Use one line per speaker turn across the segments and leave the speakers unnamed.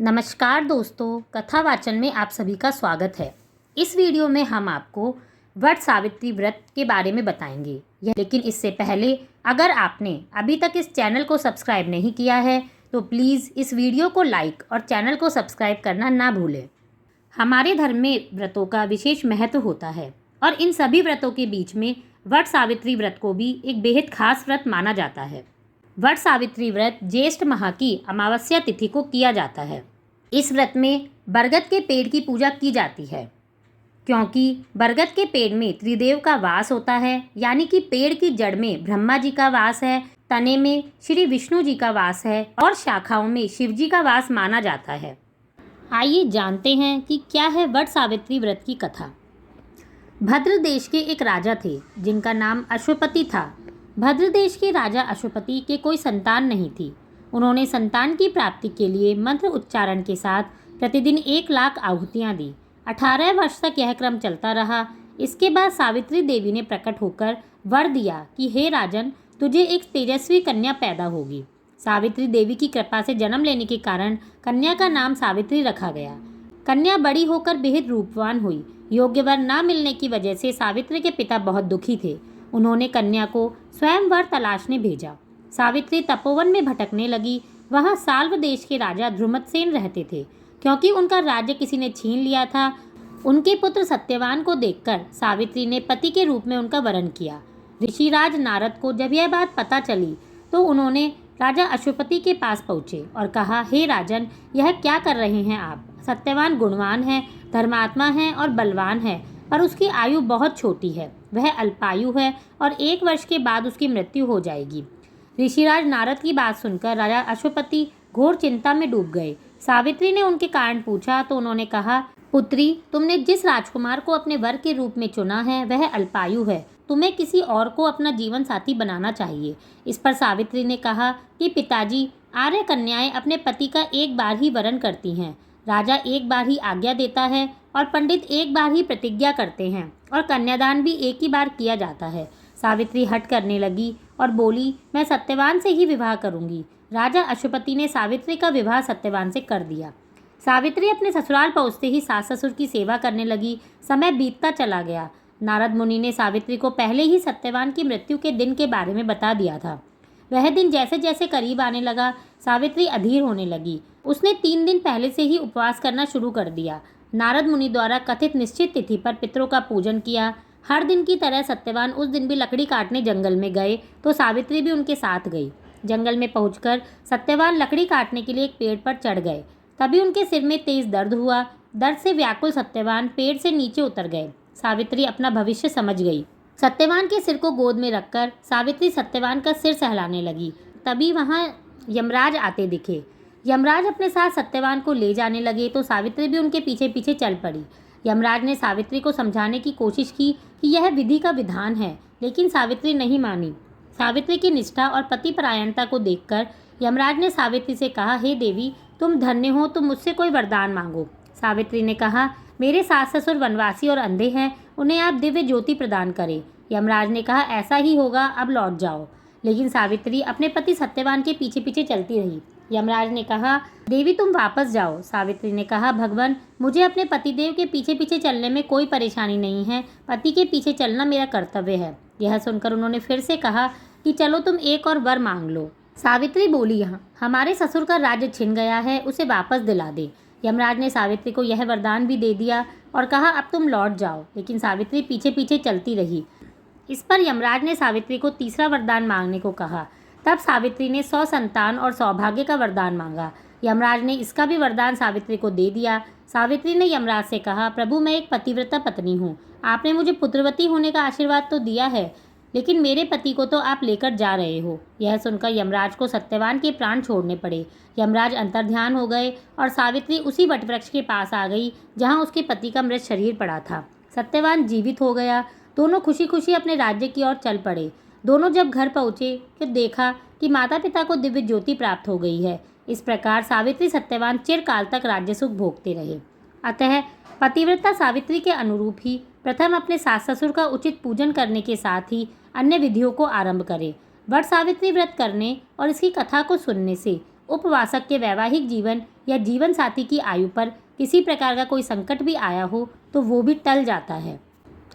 नमस्कार दोस्तों, कथा वाचन में आप सभी का स्वागत है। इस वीडियो में हम आपको वट सावित्री व्रत के बारे में बताएंगे। लेकिन इससे पहले अगर आपने अभी तक इस चैनल को सब्सक्राइब नहीं किया है तो प्लीज़ इस वीडियो को लाइक और चैनल को सब्सक्राइब करना ना भूलें। हमारे धर्म में व्रतों का विशेष महत्व होता है और इन सभी व्रतों के बीच में वट सावित्री व्रत को भी एक बेहद खास व्रत माना जाता है। वट सावित्री व्रत ज्येष्ठ माह की अमावस्या तिथि को किया जाता है। इस व्रत में बरगद के पेड़ की पूजा की जाती है क्योंकि बरगद के पेड़ में त्रिदेव का वास होता है, यानी कि पेड़ की जड़ में ब्रह्मा जी का वास है, तने में श्री विष्णु जी का वास है और शाखाओं में शिव जी का वास माना जाता है। आइए जानते हैं कि क्या है वट सावित्री व्रत की कथा। भद्र देश के एक राजा थे जिनका नाम अश्वपति था। भद्र देश के राजा अश्वपति के कोई संतान नहीं थी। उन्होंने संतान की प्राप्ति के लिए मंत्र उच्चारण के साथ प्रतिदिन 1,00,000 आहुतियाँ दी। 18 वर्ष तक यह क्रम चलता रहा। इसके बाद सावित्री देवी ने प्रकट होकर वर दिया कि हे राजन, तुझे एक तेजस्वी कन्या पैदा होगी। सावित्री देवी की कृपा से जन्म लेने के कारण कन्या का नाम सावित्री रखा गया। कन्या बड़ी होकर बेहद रूपवान हुई। योग्य वर न मिलने की वजह से सावित्री के पिता बहुत दुखी थे। उन्होंने कन्या को स्वयं वर तलाशने भेजा। सावित्री तपोवन में भटकने लगी। वहाँ साल्व देश के राजा ध्रुमतसेन रहते थे। क्योंकि उनका राज्य किसी ने छीन लिया था, उनके पुत्र सत्यवान को देखकर सावित्री ने पति के रूप में उनका वरण किया। ऋषिराज नारद को जब यह बात पता चली तो उन्होंने राजा अश्वपति के पास पहुँचे और कहा, हे राजन, यह क्या कर रहे हैं आप? सत्यवान गुणवान है, धर्मात्मा है और बलवान है, पर उसकी आयु बहुत छोटी है। वह अल्पायु है और 1 वर्ष के बाद उसकी मृत्यु हो जाएगी। ऋषिराज नारद की बात सुनकर राजा अश्वपति घोर चिंता में डूब गए। सावित्री ने उनके कारण पूछा तो उन्होंने कहा, पुत्री, तुमने जिस राजकुमार को अपने वर के रूप में चुना है वह अल्पायु है। तुम्हें किसी और को अपना जीवन साथी बनाना चाहिए। इस पर सावित्री ने कहा कि पिताजी, आर्य कन्याएं अपने पति का एक बार ही वरण करती हैं। राजा एक बार ही आज्ञा देता है और पंडित एक बार ही प्रतिज्ञा करते हैं और कन्यादान भी एक ही बार किया जाता है। सावित्री हट करने लगी और बोली, मैं सत्यवान से ही विवाह करूंगी। राजा अश्वपति ने सावित्री का विवाह सत्यवान से कर दिया। सावित्री अपने ससुराल पहुँचते ही सास ससुर की सेवा करने लगी। समय बीतता चला गया। नारद मुनि ने सावित्री को पहले ही सत्यवान की मृत्यु के दिन के बारे में बता दिया था। वह दिन जैसे जैसे करीब आने लगा, सावित्री अधीर होने लगी। उसने 3 दिन पहले से ही उपवास करना शुरू कर दिया। नारद मुनि द्वारा कथित निश्चित तिथि पर पितरों का पूजन किया। हर दिन की तरह सत्यवान उस दिन भी लकड़ी काटने जंगल में गए तो सावित्री भी उनके साथ गई। जंगल में पहुंचकर सत्यवान लकड़ी काटने के लिए एक पेड़ पर चढ़ गए। तभी उनके सिर में तेज दर्द हुआ। दर्द से व्याकुल सत्यवान पेड़ से नीचे उतर गए। सावित्री अपना भविष्य समझ गई। सत्यवान के सिर को गोद में रखकर सावित्री सत्यवान का सिर सहलाने लगी। तभी वहाँ यमराज आते दिखे। यमराज अपने साथ सत्यवान को ले जाने लगे तो सावित्री भी उनके पीछे पीछे चल पड़ी। यमराज ने सावित्री को समझाने की कोशिश की कि यह विधि का विधान है, लेकिन सावित्री नहीं मानी। सावित्री की निष्ठा और पतिपरायणता को देखकर यमराज ने सावित्री से कहा, हे देवी, तुम धन्य हो, तुम मुझसे कोई वरदान मांगो। सावित्री ने कहा, मेरे सास ससुर वनवासी और अंधे हैं, उन्हें आप दिव्य ज्योति प्रदान करें। यमराज ने कहा, ऐसा ही होगा, अब लौट जाओ। लेकिन सावित्री अपने पति सत्यवान के पीछे पीछे चलती रही। यमराज ने कहा, देवी, तुम वापस जाओ। सावित्री ने कहा, भगवान, मुझे अपने पतिदेव के पीछे पीछे चलने में कोई परेशानी नहीं है। पति के पीछे चलना मेरा कर्तव्य है। यह सुनकर उन्होंने फिर से कहा कि चलो तुम एक और वर मांग लो। सावित्री बोली, यहाँ हमारे ससुर का राज्य छिन गया है, उसे वापस दिला दे। यमराज ने सावित्री को यह वरदान भी दे दिया और कहा, अब तुम लौट जाओ। लेकिन सावित्री पीछे पीछे चलती रही। इस पर यमराज ने सावित्री को तीसरा वरदान मांगने को कहा। तब सावित्री ने 100 संतान और सौभाग्य का वरदान मांगा। यमराज ने इसका भी वरदान सावित्री को दे दिया। सावित्री ने यमराज से कहा, प्रभु, मैं एक पतिव्रता पत्नी हूँ। आपने मुझे पुत्रवती होने का आशीर्वाद तो दिया है, लेकिन मेरे पति को तो आप लेकर जा रहे हो। यह सुनकर यमराज को सत्यवान के प्राण छोड़ने पड़े। यमराज अंतर्ध्यान हो गए और सावित्री उसी वटवृक्ष के पास आ गई जहाँ उसके पति का मृत शरीर पड़ा था। सत्यवान जीवित हो गया। दोनों खुशी खुशी अपने राज्य की ओर चल पड़े। दोनों जब घर पहुँचे तो देखा कि माता पिता को दिव्य ज्योति प्राप्त हो गई है। इस प्रकार सावित्री सत्यवान चिरकाल तक राज्य सुख भोगते रहे। अतः पतिव्रता सावित्री के अनुरूप ही प्रथम अपने सास ससुर का उचित पूजन करने के साथ ही अन्य विधियों को आरंभ करें। वट सावित्री व्रत करने और इसकी कथा को सुनने से उपवासक के वैवाहिक जीवन या जीवन साथी की आयु पर किसी प्रकार का कोई संकट भी आया हो तो वो भी टल जाता है।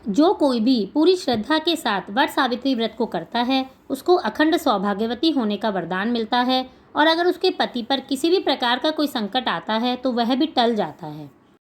जो कोई भी पूरी श्रद्धा के साथ वट सावित्री व्रत को करता है उसको अखंड सौभाग्यवती होने का वरदान मिलता है, और अगर उसके पति पर किसी भी प्रकार का कोई संकट आता है तो वह भी टल जाता है।